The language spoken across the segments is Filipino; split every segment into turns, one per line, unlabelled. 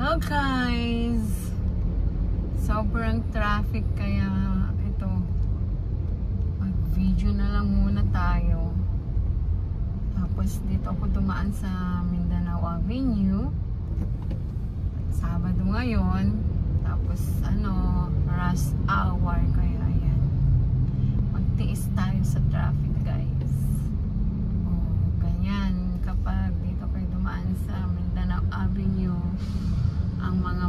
Hello guys! Sobrang traffic kaya ito mag-video na lang muna tayo. Tapos dito ako dumaan sa Mindanao Avenue. Sabado ngayon. Tapos rush hour kaya yan. Magtiis tayo sa traffic guys. Ganyan kapag dito kayo dumaan sa Mindanao Avenue, ang mga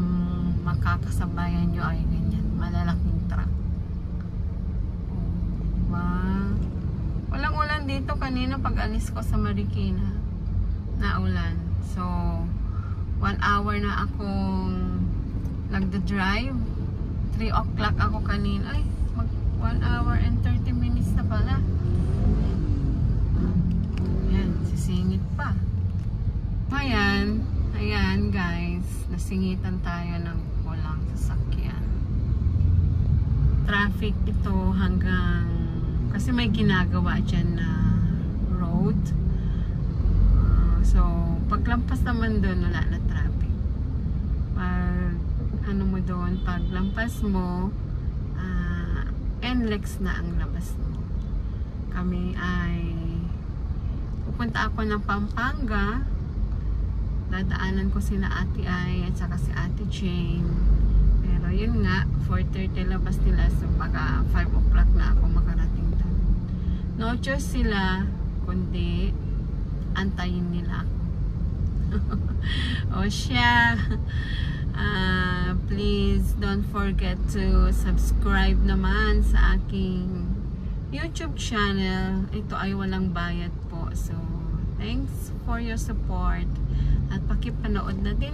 makakasabayan nyo ay ganyan, malalaking truck. Diba? Walang ulan dito kanina pag alis ko sa Marikina na ulan. So 1 hour na akong nagda-drive. 3 o'clock ako kanina. Ay, 1 hour and 30 minutes na pala. Ayan, sisingit pa. Ayan guys, nasingitan tayo ng walang sasakyan. Traffic ito hanggang, kasi may ginagawa dyan na road. So, paglampas naman doon, wala na traffic. Paglampas mo, NLEX na ang labas mo. Kami ay pupunta ako ng Pampanga. Dadaanan ko sina Ate Ay at saka si Ate Jane. Pero yun nga, 4:30 labas nila. So baka 5 o'clock na ako makarating doon. No choice sila, kundi antayin nila ako. O siya, please don't forget to subscribe naman sa aking YouTube channel. Ito ay walang bayad po. So, thanks for your support. At pakipanood na din